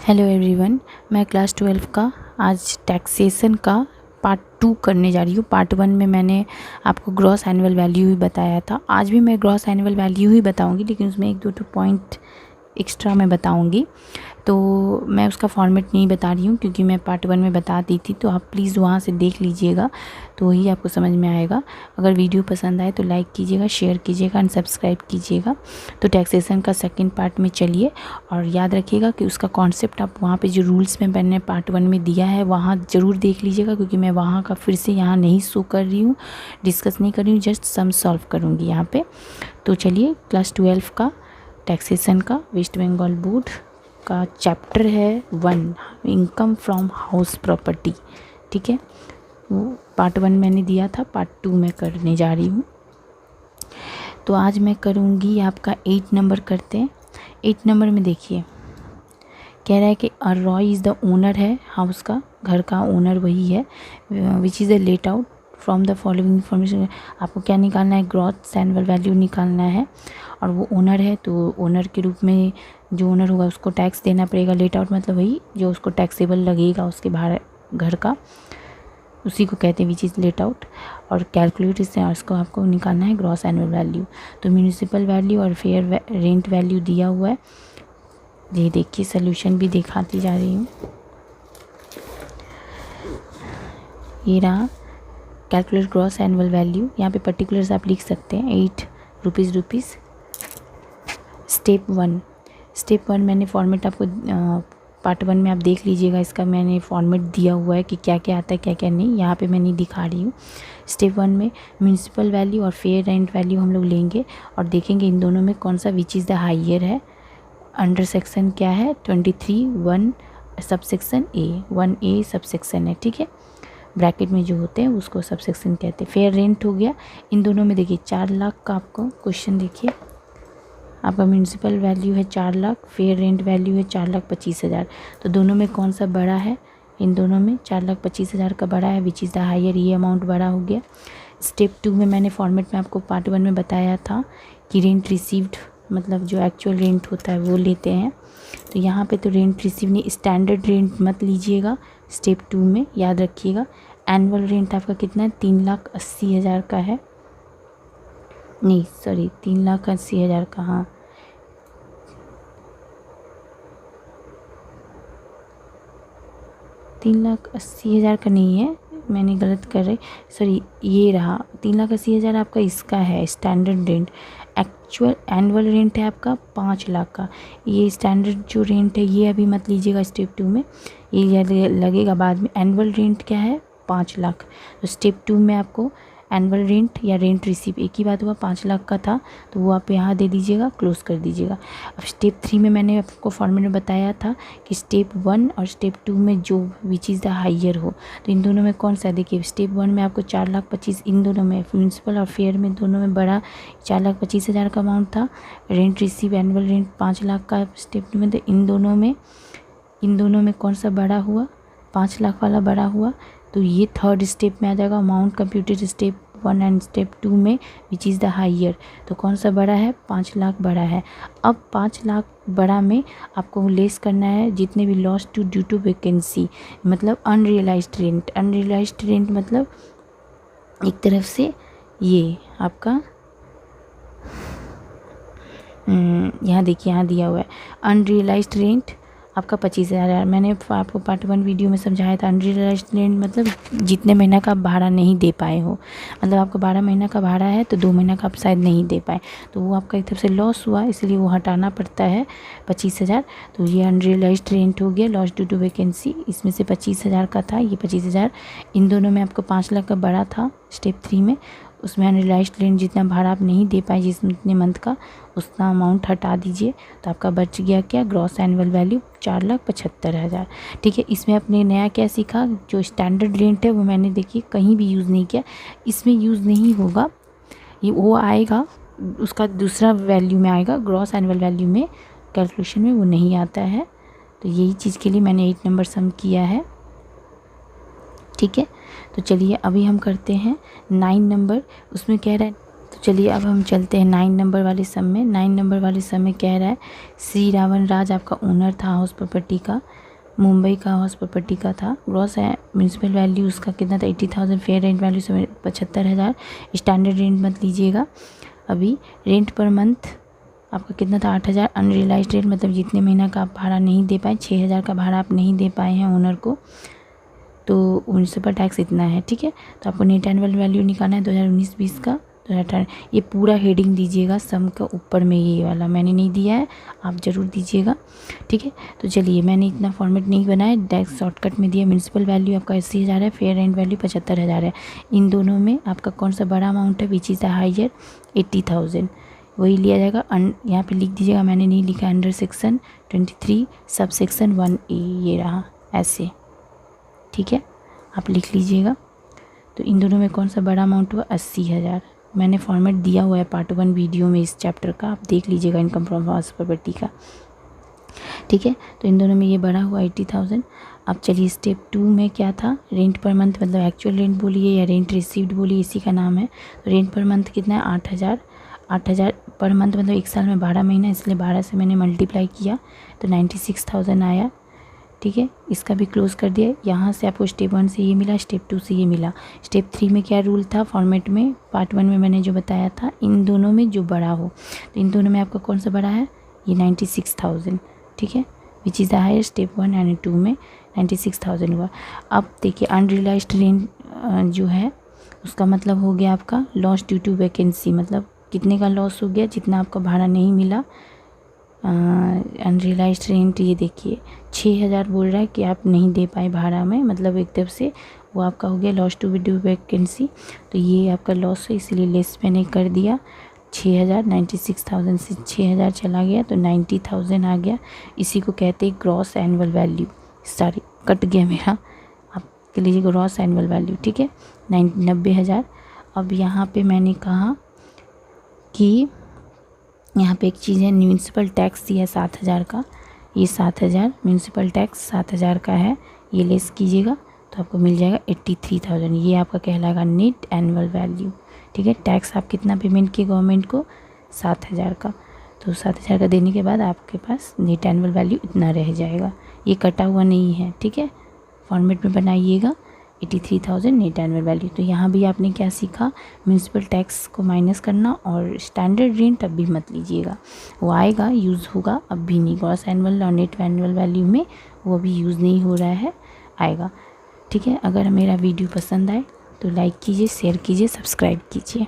Hello everyone, मैं class 12 का आज टैक्सेशन का पार्ट 2 करने जा रही हूँ। पार्ट 1 में मैंने आपको ग्रॉस एनुअल वैल्यू ही बताया था। आज भी मैं ग्रॉस एनुअल वैल्यू ही बताऊँगी, लेकिन उसमें एक दो पॉइंट एक्स्ट्रा मैं बताऊँगी। तो मैं उसका फॉर्मेट नहीं बता रही हूँ क्योंकि मैं पार्ट 1 में बता दी थी, तो आप प्लीज़ वहाँ से देख लीजिएगा तो ही आपको समझ में आएगा। अगर वीडियो पसंद आए तो लाइक कीजिएगा, शेयर कीजिएगा एंड सब्सक्राइब कीजिएगा। तो टैक्सेशन का सेकंड पार्ट में चलिए, और याद रखिएगा कि उसका कॉन्सेप्ट आप वहाँ पे जो रूल्स में मैंने पार्ट 1 में दिया है वहाँ ज़रूर देख लीजिएगा, क्योंकि मैं वहाँ का फिर से यहाँ नहीं शो कर रही हूँ, डिस्कस नहीं कर रही हूँ, जस्ट सम सॉल्व करूँगी यहाँ पे। तो चलिए, क्लास 12 का टैक्सेशन का वेस्ट बंगाल बोर्ड का चैप्टर है 1, इनकम फ्रॉम हाउस प्रॉपर्टी। ठीक है, वो पार्ट 1 मैंने दिया था, पार्ट 2 में करने जा रही हूँ। तो आज मैं करूँगी आपका 8 नंबर करते हैं। 8 नंबर में देखिए, कह रहा है कि रॉय इज़ द ओनर है हाउस का, घर का ओनर वही है, which is the let out from the following information. आपको क्या निकालना है? ग्रॉस एनुअल वैल्यू निकालना है, और वो ओनर है तो ओनर के रूप में जो ओनर होगा उसको टैक्स देना पड़ेगा। लेट आउट मतलब वही जो उसको टैक्सेबल लगेगा उसके बाहर घर का, उसी को कहते हैं विच इज़ लेट आउट। और कैलकुलेट इससे उसको आपको निकालना है ग्रॉस एनुअल वैल्यू। तो म्यूनिसिपल वैल्यू और फेयर रेंट वैल्यू दिया हुआ है। ये देखिए, सोल्यूशन भी दिखाती जा रही हूँ। ये रहा कैलकुलेट ग्रॉस एनुअल वैल्यू। यहाँ पे पर्टिकुलर्स आप लिख सकते हैं, 8 रुपीज़। स्टेप 1 मैंने फॉर्मेट आपको पार्ट 1 में आप देख लीजिएगा, इसका मैंने फॉर्मेट दिया हुआ है कि क्या क्या आता है क्या क्या नहीं, यहाँ पे मैं नहीं दिखा रही हूँ। स्टेप 1 में म्यूनिसिपल वैल्यू और फेयर रेंट वैल्यू हम लोग लेंगे और देखेंगे इन दोनों में कौन सा विच इज़ द हाइयर है। अंडर सेक्शन क्या है? 23(1) sub section A, 1A sub section है। ठीक है, ब्रैकेट में जो होते हैं उसको सब सेक्शन कहते हैं। फेयर रेंट हो गया। इन दोनों में देखिए 4 लाख का आपको क्वेश्चन, देखिए आपका म्यूनिसिपल वैल्यू है 4 लाख, फेयर रेंट वैल्यू है 4,25,000। तो दोनों में कौन सा बड़ा है? इन दोनों में 4,25,000 का बड़ा है, विच इज़ द हायर, ये अमाउंट बड़ा हो गया। स्टेप 2 में मैंने फॉर्मेट में आपको पार्ट 1 में बताया था कि रेंट रिसीव्ड मतलब जो एक्चुअल रेंट होता है वो लेते हैं। तो यहाँ पे तो रेंट रिसीव नहीं, स्टैंडर्ड रेंट मत लीजिएगा स्टेप 2 में, याद रखिएगा। एनुअल रेंट आपका कितना है? 3,80,000 का है, नहीं सॉरी 3,80,000 का, हाँ 3,80,000 का नहीं है, मैंने गलत कर रही, सॉरी ये रहा 3,80,000 आपका इसका है standard rent. Actual annual rent है आपका 5 लाख का। ये स्टैंडर्ड जो रेंट है ये अभी मत लीजिएगा स्टेप 2 में, ये लगेगा बाद में। एनुअल रेंट क्या है? 5 लाख। तो स्टेप 2 में आपको एनुअल रेंट या रेंट रिसीव एक ही बात हुआ, 5 लाख का था तो वो आप यहाँ दे दीजिएगा, क्लोज कर दीजिएगा। अब स्टेप 3 में मैंने आपको फॉर्मेट में बताया था कि स्टेप 1 और स्टेप 2 में जो विच इज़ द हाइयर हो, तो इन दोनों में कौन सा? देखिए स्टेप 1 में आपको 4,25,000, इन दोनों में म्यूनिसिपल और फेयर में दोनों में बड़ा 4,25,000 का अमाउंट था। Rent receive annual rent 5 lakh का स्टेप 2 में, तो इन दोनों में कौन सा बड़ा हुआ? 5 लाख वाला बड़ा हुआ। तो ये थर्ड स्टेप में आ जाएगा, amount computed step 1 and step 2 में विच इज़ द हाइयर। तो कौन सा बड़ा है? 5 लाख बड़ा है। अब 5 लाख बड़ा में आपको लेस करना है जितने भी loss to due to vacancy, मतलब अनरियलाइज्ड रेंट। अनरियलाइज्ड रेंट मतलब एक तरफ से ये आपका यहाँ देखिए, यहाँ दिया हुआ है अनरियलाइज्ड रेंट आपका 25,000। मैंने आपको पार्ट 1 वीडियो में समझाया था अनरियलाइज्ड रेंट मतलब जितने महीना का आप भाड़ा नहीं दे पाए हो, मतलब आपका 12 महीना का भाड़ा है तो 2 महीना का आप शायद नहीं दे पाए, तो वो आपका एक तरफ से लॉस हुआ, इसलिए वो हटाना पड़ता है 25,000। तो ये अनरियलाइज्ड रेंट हो गया, लॉस ड्यू टू वैकेंसी, इसमें से 25,000 का था, ये 25,000। इन दोनों में आपको 5 लाख का बड़ा था स्टेप 3 में, उसमें अनरियलाइज्ड रेंट जितना भाड़ा आप नहीं दे पाए जितने मंथ का, उतना अमाउंट हटा दीजिए, तो आपका बच गया क्या? Gross annual value 4,75,000। ठीक है, इसमें आपने नया क्या सीखा? जो स्टैंडर्ड रेंट है वो मैंने देखिए कहीं भी यूज़ नहीं किया, इसमें यूज़ नहीं होगा, ये वो आएगा उसका दूसरा वैल्यू में आएगा, ग्रॉस एनुअल वैल्यू में कैलकुलेशन में वो नहीं आता है। तो यही चीज़ के लिए मैंने 8 नंबर सम किया है। ठीक है, तो चलिए अभी हम करते हैं 9 नंबर। उसमें कह रहा है, तो तो चलिए अब हम चलते हैं 9 नंबर वाले सम में। 9 नंबर वाले सम में कह रहा है श्री रावण राज आपका ओनर था हाउस प्रॉपर्टी का, मुंबई का हाउस प्रॉपर्टी का था। ग्रॉस है म्यूनसिपल वैल्यू उसका कितना था 80,000, fair rent value 75,000। Standard rent मत लीजिएगा अभी। रेंट पर मंथ आपका कितना था 8,000। अनरियलाइज्ड रेंट मतलब जितने महीना का आप भाड़ा नहीं दे पाए, 6,000 का भाड़ा आप नहीं दे पाए हैं ओनर को, तो म्यूनसिपल टैक्स इतना है, ठीक है। तो आपको नेट एनुअल वैल्यू निकालना है 2019-20 का। 2018 ये पूरा हेडिंग दीजिएगा सम का ऊपर में, ये वाला मैंने नहीं दिया है, आप ज़रूर दीजिएगा, ठीक है। तो चलिए मैंने इतना फॉर्मेट नहीं बनाया, डायरेक्ट शॉर्टकट में दिया। म्यूनसिपल वैल्यू आपका 80,000 है, फेयर रेंट वैल्यू 75,000 है। इन दोनों में आपका कौन सा बड़ा अमाउंट है, विच इज़ द हाइयर, 80,000, वही लिया जाएगा। यहाँ पे लिख दीजिएगा, मैंने नहीं लिखा, under section 23 sub section 1A ये रहा ऐसे, ठीक है, आप लिख लीजिएगा। तो इन दोनों में कौन सा बड़ा अमाउंट हुआ 80,000। मैंने फॉर्मेट दिया हुआ है पार्ट 1 वीडियो में इस चैप्टर का, आप देख लीजिएगा इनकम फ्रॉम हाउस प्रॉपर्टी का, ठीक है। तो इन दोनों में ये बड़ा हुआ 80,000। अब चलिए स्टेप 2 में क्या था, रेंट पर मंथ मतलब एक्चुअल रेंट बोलिए या रेंट रिसीव्ड बोलिए, इसी का नाम है। तो रेंट पर मंथ कितना है 8,000। 8,000 पर मंथ मतलब एक साल में 12 महीना, इसलिए 12 से मैंने मल्टीप्लाई किया तो 96,000 आया, ठीक है। इसका भी क्लोज कर दिया। यहाँ से आपको स्टेप 1 से ये मिला, स्टेप 2 से ये मिला। स्टेप 3 में क्या रूल था फॉर्मेट में, पार्ट 1 में मैंने जो बताया था, इन दोनों में जो बड़ा हो, तो इन दोनों में आपका कौन सा बड़ा है, ये 96,000, ठीक है, which is the higher. Step 1 and 2 में 96,000 हुआ। अब देखिए अनरियलाइज्ड रेंट जो है उसका मतलब हो गया आपका लॉस ड्यू टू वैकेंसी, मतलब कितने का लॉस हो गया, जितना आपका भाड़ा नहीं मिला। अनरियलाइज्ड रेंट ये देखिए 6,000 बोल रहा है कि आप नहीं दे पाए भाड़ा में, मतलब एक तरफ से वो आपका हो गया लॉस टू ड्यू वैकेंसी, तो ये आपका लॉस है, इसलिए लेस मैंने कर दिया 6,000। 96,000 से 6,000 चला गया तो 90,000 आ गया। इसी को कहते हैं gross annual value. Sorry cut गया मेरा, आपके लिए ग्रॉस एनुअल वैल्यू, ठीक है, 90,000। अब यहाँ पे मैंने कहा कि यहाँ पे एक चीज़ है, म्यूनसिपल टैक्स दिया है 7,000 का, ये 7,000 म्यूनसिपल टैक्स 7,000 का है, ये लेस कीजिएगा तो आपको मिल जाएगा 83,000। ये आपका कहलाएगा नेट एनुअल वैल्यू, ठीक है। टैक्स आप कितना पेमेंट किए गवर्नमेंट को 7,000 का, तो 7,000 का देने के बाद आपके पास नेट एनुअल वैल्यू इतना रह जाएगा, ये कटा हुआ नहीं है, ठीक है। फॉर्मेट में बनाइएगा 83,000 नेट एनुअल वैल्यू। तो यहाँ भी आपने क्या सीखा, म्यूनसिपल टैक्स को माइनस करना, और स्टैंडर्ड रेंट अब भी मत लीजिएगा, वो आएगा यूज़ होगा, अब भी नहीं। ग्रॉस एनुअल और नेट एनुअल वैल्यू में वो अभी यूज़ नहीं हो रहा है, आएगा, ठीक है। अगर मेरा वीडियो पसंद आए तो लाइक कीजिए, शेयर कीजिए, सब्सक्राइब कीजिए।